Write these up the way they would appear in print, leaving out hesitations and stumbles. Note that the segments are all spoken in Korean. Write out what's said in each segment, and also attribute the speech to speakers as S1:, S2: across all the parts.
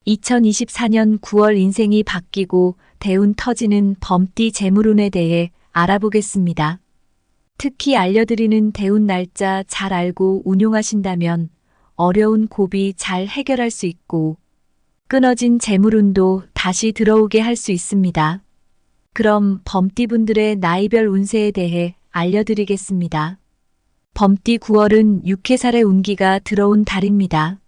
S1: 2024년 9월 인생이 바뀌고 대운 터지는 범띠 재물운에 대해 알아보겠습니다. 특히 알려드리는 대운 날짜 잘 알고 운용하신다면 어려운 고비 잘 해결할 수 있고 끊어진 재물운도 다시 들어오게 할 수 있습니다. 그럼 범띠분들의 나이별 운세에 대해 알려드리겠습니다. 범띠 9월은 육해살의 운기가 들어온 달입니다.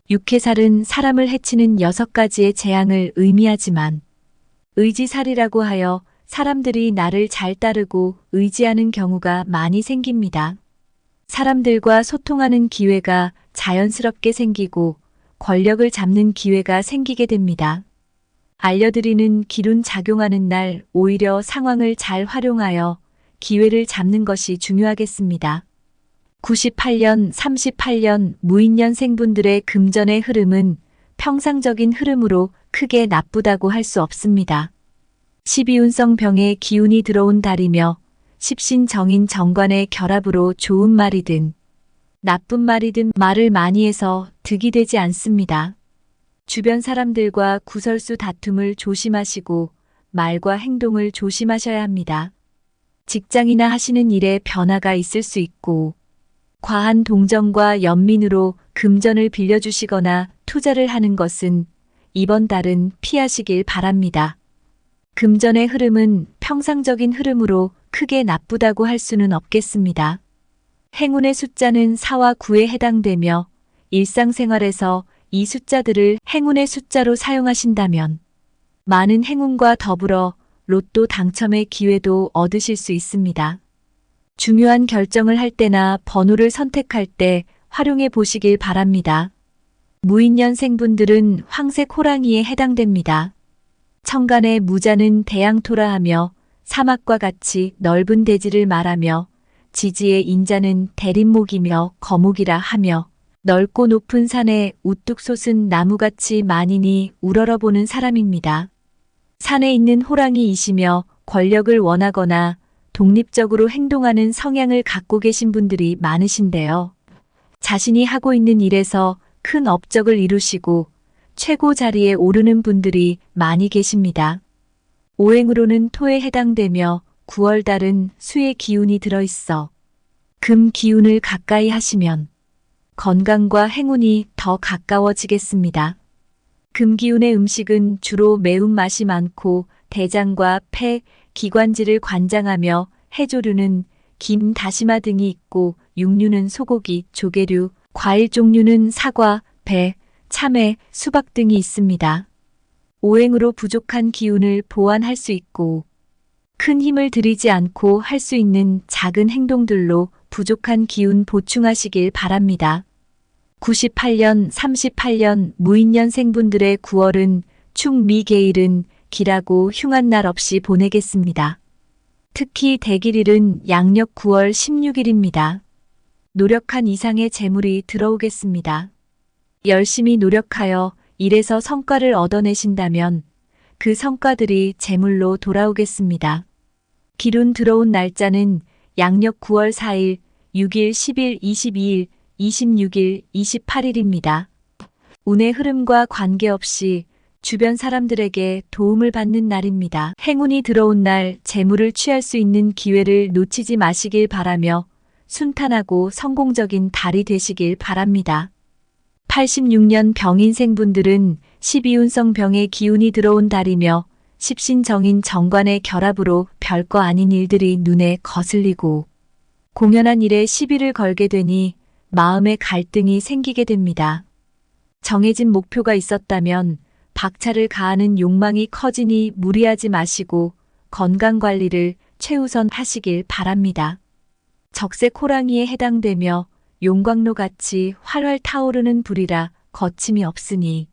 S1: 육해살은 사람을 해치는 6가지의 재앙을 의미하지만 의지살이라고 하여 사람들이 나를 잘 따르고 의지하는 경우가 많이 생깁니다. 사람들과 소통하는 기회가 자연스럽게 생기고 권력을 잡는 기회가 생기게 됩니다. 알려드리는 기룬 작용하는 날 오히려 상황을 잘 활용하여 기회를 잡는 것이 중요하겠습니다. 98년, 38년 무인년생분들의 금전의 흐름은 평상적인 흐름으로 크게 나쁘다고 할 수 없습니다. 12운성 병의 기운이 들어온 달이며 십신정인 정관의 결합으로 좋은 말이든 나쁜 말이든 말을 많이 해서 득이 되지 않습니다. 주변 사람들과 구설수 다툼을 조심하시고 말과 행동을 조심하셔야 합니다. 직장이나 하시는 일에 변화가 있을 수 있고 과한 동정과 연민으로 금전을 빌려주시거나 투자를 하는 것은 이번 달은 피하시길 바랍니다. 금전의 흐름은 평상적인 흐름으로 크게 나쁘다고 할 수는 없겠습니다. 행운의 숫자는 4와 9에 해당되며 일상생활에서 이 숫자들을 행운의 숫자로 사용하신다면 많은 행운과 더불어 로또 당첨의 기회도 얻으실 수 있습니다. 중요한 결정을 할 때나 번호를 선택할 때 활용해 보시길 바랍니다. 무인년생분들은 황색 호랑이에 해당됩니다. 천간의 무자는 대양토라 하며 사막과 같이 넓은 대지를 말하며 지지의 인자는 대림목이며 거목이라 하며 넓고 높은 산에 우뚝 솟은 나무같이 만인이 우러러보는 사람입니다. 산에 있는 호랑이이시며 권력을 원하거나 독립적으로 행동하는 성향을 갖고 계신 분들이 많으신데요. 자신이 하고 있는 일에서 큰 업적을 이루시고 최고 자리에 오르는 분들이 많이 계십니다. 오행으로는 토에 해당되며 9월달은 수의 기운이 들어있어 금 기운을 가까이 하시면 건강과 행운이 더 가까워지겠습니다. 금 기운의 음식은 주로 매운맛이 많고 대장과 폐, 기관지를 관장하며 해조류는 김, 다시마 등이 있고 육류는 소고기, 조개류, 과일 종류는 사과, 배, 참외, 수박 등이 있습니다. 오행으로 부족한 기운을 보완할 수 있고 큰 힘을 들이지 않고 할 수 있는 작은 행동들로 부족한 기운 보충하시길 바랍니다. 98년, 38년 무인년생분들의 9월은 충미개일은 길하고 흉한 날 없이 보내겠습니다. 특히 대길일은 양력 9월 16일입니다. 노력한 이상의 재물이 들어오겠습니다. 열심히 노력하여 일에서 성과를 얻어내신다면 그 성과들이 재물로 돌아오겠습니다. 기룬 들어온 날짜는 양력 9월 4일, 6일, 10일, 22일, 26일, 28일입니다. 운의 흐름과 관계없이 주변 사람들에게 도움을 받는 날입니다. 행운이 들어온 날 재물을 취할 수 있는 기회를 놓치지 마시길 바라며 순탄하고 성공적인 달이 되시길 바랍니다. 86년 병인생분들은 12운성 병의 기운이 들어온 달이며 십신정인 정관의 결합으로 별거 아닌 일들이 눈에 거슬리고 공연한 일에 시비를 걸게 되니 마음의 갈등이 생기게 됩니다. 정해진 목표가 있었다면 박차를 가하는 욕망이 커지니 무리하지 마시고 건강관리를 최우선 하시길 바랍니다. 적색 호랑이에 해당되며 용광로같이 활활 타오르는 불이라 거침이 없으니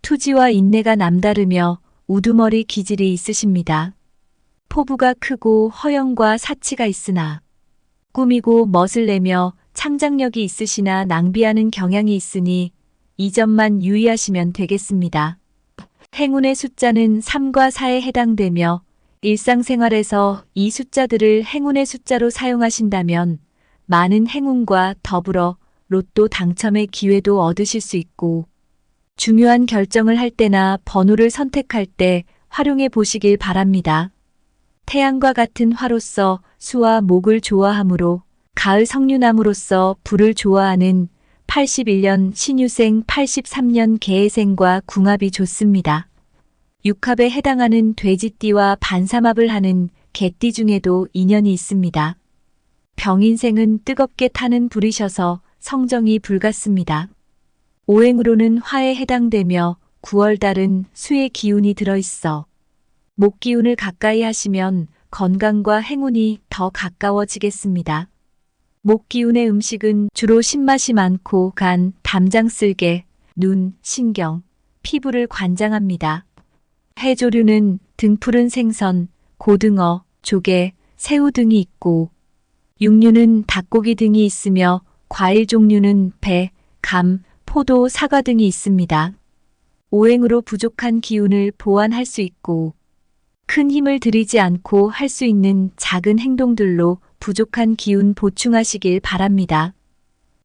S1: 투지와 인내가 남다르며 우두머리 기질이 있으십니다. 포부가 크고 허영과 사치가 있으나 꾸미고 멋을 내며 창작력이 있으시나 낭비하는 경향이 있으니 이 점만 유의하시면 되겠습니다. 행운의 숫자는 3과 4에 해당되며 일상생활에서 이 숫자들을 행운의 숫자로 사용하신다면 많은 행운과 더불어 로또 당첨의 기회도 얻으실 수 있고 중요한 결정을 할 때나 번호를 선택할 때 활용해 보시길 바랍니다. 태양과 같은 화로서 수와 목을 좋아하므로 가을 석류나무로서 불을 좋아하는 81년 신유생 83년 개해생과 궁합이 좋습니다. 육합에 해당하는 돼지띠와 반삼합을 하는 개띠 중에도 인연이 있습니다. 병인생은 뜨겁게 타는 불이셔서 성정이 불같습니다. 오행으로는 화에 해당되며 9월달은 수의 기운이 들어있어 목 기운을 가까이 하시면 건강과 행운이 더 가까워지겠습니다. 목 기운의 음식은 주로 신맛이 많고 간, 담장 쓸개, 눈, 신경, 피부를 관장합니다. 해조류는 등푸른 생선, 고등어, 조개, 새우 등이 있고 육류는 닭고기 등이 있으며 과일 종류는 배, 감, 포도, 사과 등이 있습니다. 오행으로 부족한 기운을 보완할 수 있고 큰 힘을 들이지 않고 할 수 있는 작은 행동들로 부족한 기운 보충하시길 바랍니다.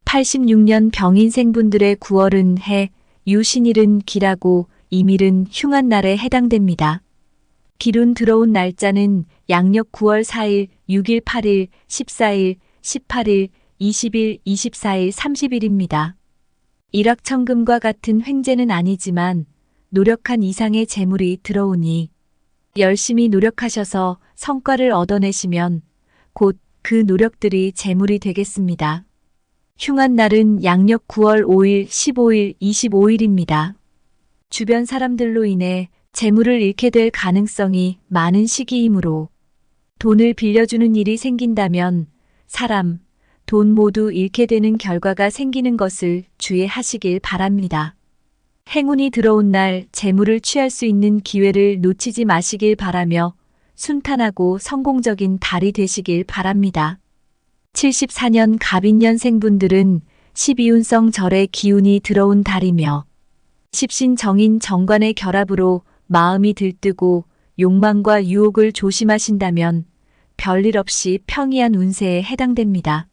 S1: 86년 병인생분들의 9월은 해, 유신일은 기라고 이밀은 흉한 날에 해당됩니다. 기운 들어온 날짜는 양력 9월 4일, 6일, 8일, 14일, 18일, 20일, 24일, 30일입니다. 일확천금과 같은 횡재는 아니지만 노력한 이상의 재물이 들어오니 열심히 노력하셔서 성과를 얻어내시면 곧 그 노력들이 재물이 되겠습니다. 흉한 날은 양력 9월 5일, 15일, 25일입니다. 주변 사람들로 인해 재물을 잃게 될 가능성이 많은 시기이므로 돈을 빌려주는 일이 생긴다면 사람, 돈 모두 잃게 되는 결과가 생기는 것을 주의하시길 바랍니다. 행운이 들어온 날 재물을 취할 수 있는 기회를 놓치지 마시길 바라며 순탄하고 성공적인 달이 되시길 바랍니다. 74년 갑인년생분들은 12운성 절의 기운이 들어온 달이며 십신정인 정관의 결합으로 마음이 들뜨고 욕망과 유혹을 조심하신다면 별일 없이 평이한 운세에 해당됩니다.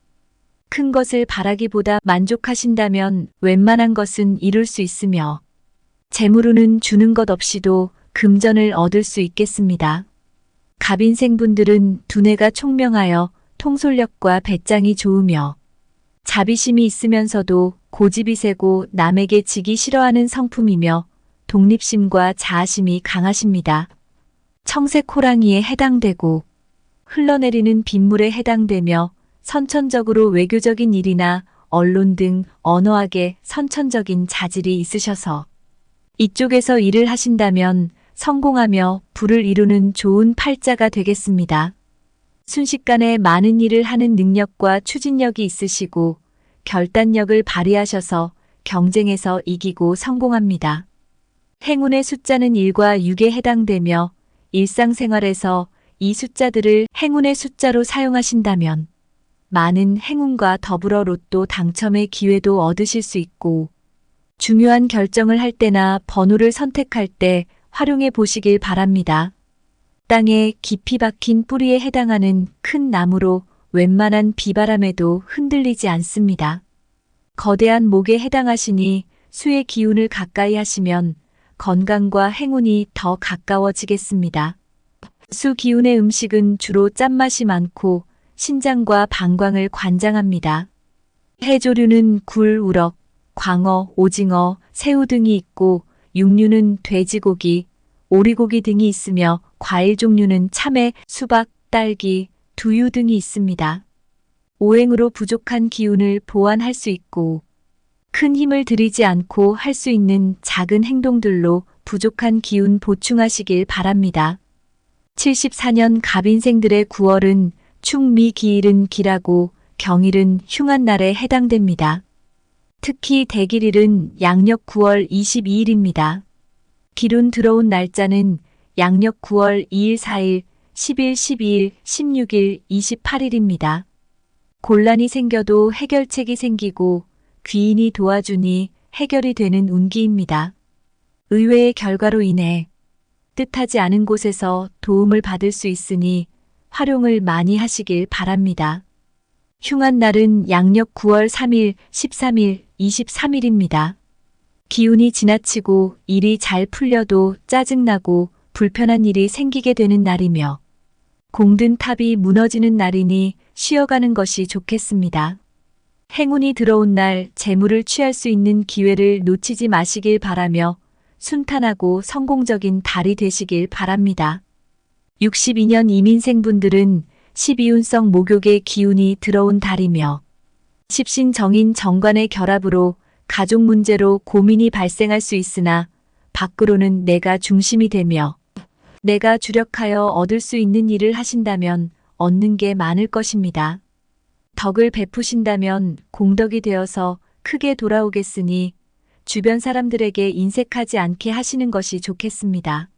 S1: 큰 것을 바라기보다 만족하신다면 웬만한 것은 이룰 수 있으며 재물운은 주는 것 없이도 금전을 얻을 수 있겠습니다. 갑인생분들은 두뇌가 총명하여 통솔력과 배짱이 좋으며 자비심이 있으면서도 고집이 세고 남에게 지기 싫어하는 성품이며 독립심과 자아심이 강하십니다. 청색 호랑이에 해당되고 흘러내리는 빗물에 해당되며 선천적으로 외교적인 일이나 언론 등 언어학에 선천적인 자질이 있으셔서 이쪽에서 일을 하신다면 성공하며 부를 이루는 좋은 팔자가 되겠습니다. 순식간에 많은 일을 하는 능력과 추진력이 있으시고 결단력을 발휘하셔서 경쟁에서 이기고 성공합니다. 행운의 숫자는 1과 6에 해당되며 일상생활에서 이 숫자들을 행운의 숫자로 사용하신다면 많은 행운과 더불어 로또 당첨의 기회도 얻으실 수 있고 중요한 결정을 할 때나 번호를 선택할 때 활용해 보시길 바랍니다. 땅에 깊이 박힌 뿌리에 해당하는 큰 나무로 웬만한 비바람에도 흔들리지 않습니다. 거대한 목에 해당하시니 수의 기운을 가까이 하시면 건강과 행운이 더 가까워지겠습니다. 수 기운의 음식은 주로 짠맛이 많고 신장과 방광을 관장합니다. 해조류는 굴, 우럭, 광어, 오징어, 새우 등이 있고 육류는 돼지고기, 오리고기 등이 있으며 과일 종류는 참외, 수박, 딸기, 두유 등이 있습니다. 오행으로 부족한 기운을 보완할 수 있고 큰 힘을 들이지 않고 할 수 있는 작은 행동들로 부족한 기운 보충하시길 바랍니다. 74년 갑인생들의 9월은 충미 기일은 기라고 경일은 흉한 날에 해당됩니다. 특히 대길일은 양력 9월 22일입니다. 기운 들어온 날짜는 양력 9월 2일, 4일, 10일, 12일, 16일, 28일입니다. 곤란이 생겨도 해결책이 생기고 귀인이 도와주니 해결이 되는 운기입니다. 의외의 결과로 인해 뜻하지 않은 곳에서 도움을 받을 수 있으니 활용을 많이 하시길 바랍니다. 흉한 날은 양력 9월 3일, 13일, 23일입니다. 기운이 지나치고 일이 잘 풀려도 짜증나고 불편한 일이 생기게 되는 날이며 공든 탑이 무너지는 날이니 쉬어가는 것이 좋겠습니다. 행운이 들어온 날 재물을 취할 수 있는 기회를 놓치지 마시길 바라며 순탄하고 성공적인 달이 되시길 바랍니다. 62년 이민생분들은 12운성 목욕의 기운이 들어온 달이며 십신정인 정관의 결합으로 가족 문제로 고민이 발생할 수 있으나 밖으로는 내가 중심이 되며 내가 주력하여 얻을 수 있는 일을 하신다면 얻는 게 많을 것입니다. 덕을 베푸신다면 공덕이 되어서 크게 돌아오겠으니 주변 사람들에게 인색하지 않게 하시는 것이 좋겠습니다.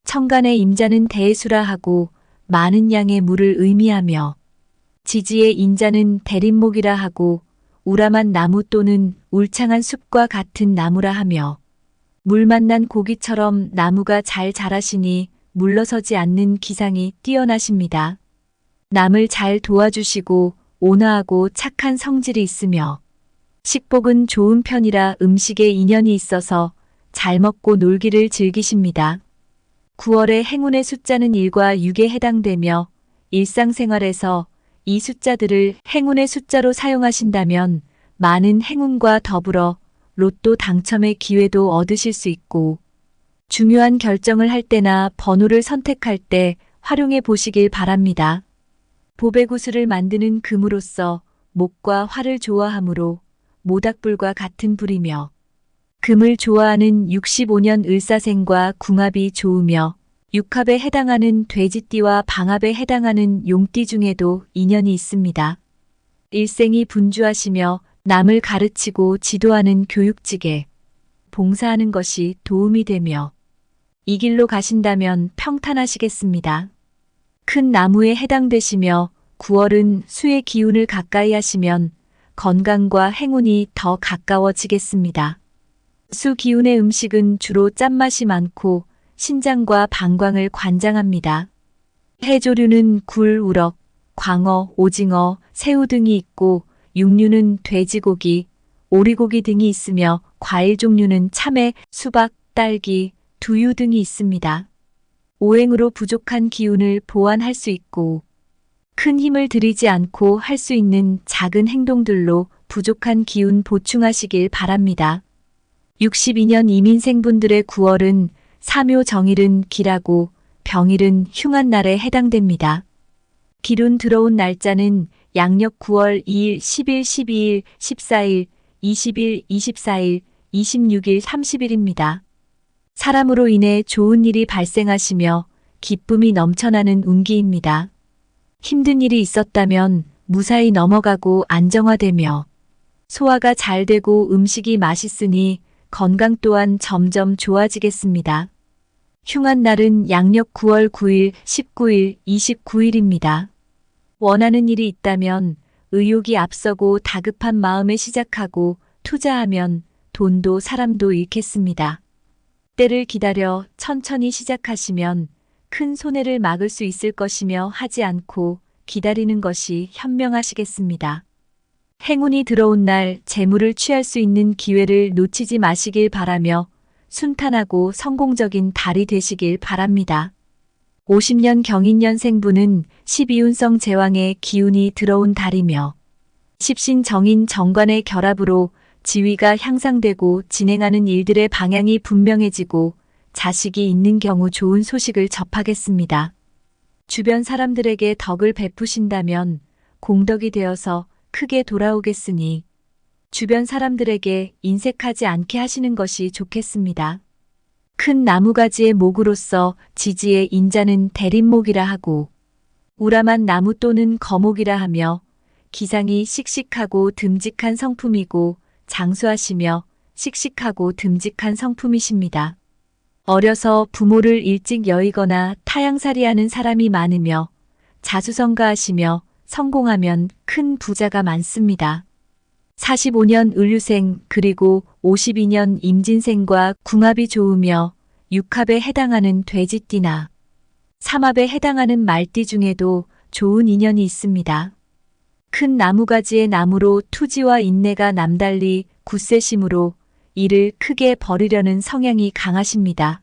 S1: 천간의 임자는 대수라 하고 많은 양의 물을 의미하며 지지의 인자는 대림목이라 하고 우람한 나무 또는 울창한 숲과 같은 나무라 하며 물 만난 고기처럼 나무가 잘 자라시니 물러서지 않는 기상이 뛰어나십니다. 남을 잘 도와주시고 온화하고 착한 성질이 있으며 식복은 좋은 편이라 음식에 인연이 있어서 잘 먹고 놀기를 즐기십니다. 9월의 행운의 숫자는 1과 6에 해당되며 일상생활에서 이 숫자들을 행운의 숫자로 사용하신다면 많은 행운과 더불어 로또 당첨의 기회도 얻으실 수 있고 중요한 결정을 할 때나 번호를 선택할 때 활용해 보시길 바랍니다. 보배구슬을 만드는 금으로써 목과 화를 좋아하므로 모닥불과 같은 불이며 금을 좋아하는 65년 을사생과 궁합이 좋으며 육합에 해당하는 돼지띠와 방합에 해당하는 용띠 중에도 인연이 있습니다. 일생이 분주하시며 남을 가르치고 지도하는 교육직에 봉사하는 것이 도움이 되며 이 길로 가신다면 평탄하시겠습니다. 큰 나무에 해당되시며 9월은 수의 기운을 가까이 하시면 건강과 행운이 더 가까워지겠습니다. 수 기운의 음식은 주로 짠맛이 많고 신장과 방광을 관장합니다. 해조류는 굴, 우럭, 광어, 오징어, 새우 등이 있고 육류는 돼지고기, 오리고기 등이 있으며 과일 종류는 참외, 수박, 딸기, 두유 등이 있습니다. 오행으로 부족한 기운을 보완할 수 있고 큰 힘을 들이지 않고 할 수 있는 작은 행동들로 부족한 기운 보충하시길 바랍니다. 62년 이민생분들의 9월은 사묘 정일은 기라고 병일은 흉한 날에 해당됩니다. 기운 들어온 날짜는 양력 9월 2일, 10일, 12일, 14일, 20일, 24일, 26일, 30일입니다. 사람으로 인해 좋은 일이 발생하시며 기쁨이 넘쳐나는 운기입니다. 힘든 일이 있었다면 무사히 넘어가고 안정화되며 소화가 잘 되고 음식이 맛있으니 건강 또한 점점 좋아지겠습니다. 흉한 날은 양력 9월 9일, 19일, 29일입니다. 원하는 일이 있다면 의욕이 앞서고 다급한 마음에 시작하고 투자하면 돈도 사람도 잃겠습니다. 때를 기다려 천천히 시작하시면 큰 손해를 막을 수 있을 것이며 하지 않고 기다리는 것이 현명하시겠습니다. 행운이 들어온 날 재물을 취할 수 있는 기회를 놓치지 마시길 바라며 순탄하고 성공적인 달이 되시길 바랍니다. 50년 경인년생분은 12운성 제왕의 기운이 들어온 달이며 십신정인 정관의 결합으로 지위가 향상되고 진행하는 일들의 방향이 분명해지고 자식이 있는 경우 좋은 소식을 접하겠습니다. 주변 사람들에게 덕을 베푸신다면 공덕이 되어서 크게 돌아오겠으니 주변 사람들에게 인색하지 않게 하시는 것이 좋겠습니다. 큰 나무가지의 목으로서 지지의 인자는 대림목이라 하고 우람한 나무 또는 거목이라 하며 기상이 씩씩하고 듬직한 성품이고 장수하시며 씩씩하고 듬직한 성품이십니다. 어려서 부모를 일찍 여의거나 타양살이하는 사람이 많으며 자수성가하시며 성공하면 큰 부자가 많습니다. 45년 을류생 그리고 52년 임진생과 궁합이 좋으며 육합에 해당하는 돼지띠나 삼합에 해당하는 말띠 중에도 좋은 인연이 있습니다. 큰 나무가지의 나무로 투지와 인내가 남달리 굳세심으로 일을 크게 벌이려는 성향이 강하십니다.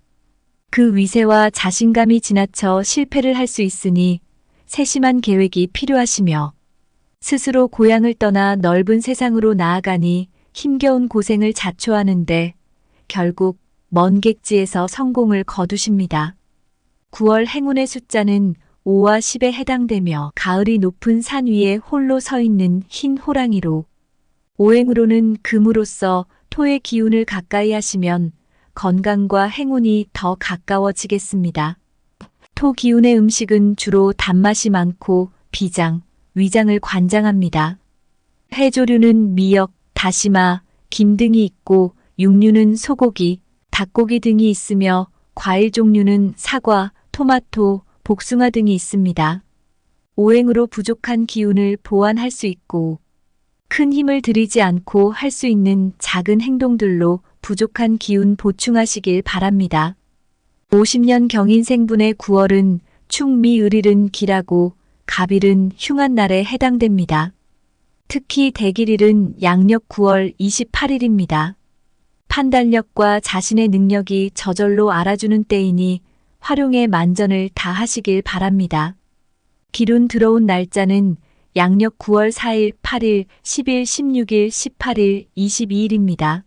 S1: 그 위세와 자신감이 지나쳐 실패를 할 수 있으니 세심한 계획이 필요하시며 스스로 고향을 떠나 넓은 세상으로 나아가니 힘겨운 고생을 자초하는데 결국 먼 객지에서 성공을 거두십니다. 9월 행운의 숫자는 5와 10에 해당되며 가을이 높은 산 위에 홀로 서 있는 흰 호랑이로 오행으로는 금으로써 토의 기운을 가까이 하시면 건강과 행운이 더 가까워지겠습니다. 토 기운의 음식은 주로 단맛이 많고 비장, 위장을 관장합니다. 해조류는 미역, 다시마, 김 등이 있고 육류는 소고기, 닭고기 등이 있으며 과일 종류는 사과, 토마토, 복숭아 등이 있습니다. 오행으로 부족한 기운을 보완할 수 있고 큰 힘을 들이지 않고 할 수 있는 작은 행동들로 부족한 기운 보충하시길 바랍니다. 50년 경인생분의 9월은 충미을일은 기라고 갑일은 흉한 날에 해당됩니다. 특히 대길일은 양력 9월 28일입니다. 판단력과 자신의 능력이 저절로 알아주는 때이니 활용의 만전을 다하시길 바랍니다. 기운 들어온 날짜는 양력 9월 4일, 8일, 10일, 16일, 18일, 22일입니다.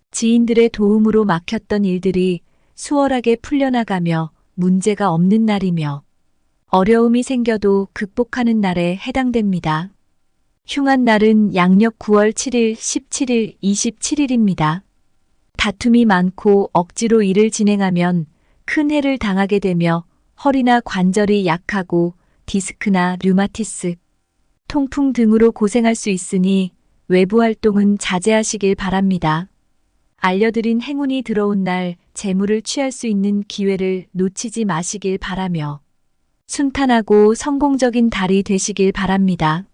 S1: 지인들의 도움으로 막혔던 일들이 수월하게 풀려나가며 문제가 없는 날이며 어려움이 생겨도 극복하는 날에 해당됩니다. 흉한 날은 양력 9월 7일, 17일, 27일입니다. 다툼이 많고 억지로 일을 진행하면 큰 해를 당하게 되며 허리나 관절이 약하고 디스크나 류마티스, 통풍 등으로 고생할 수 있으니 외부 활동은 자제하시길 바랍니다. 알려드린 행운이 들어온 날 재물을 취할 수 있는 기회를 놓치지 마시길 바라며 순탄하고 성공적인 달이 되시길 바랍니다.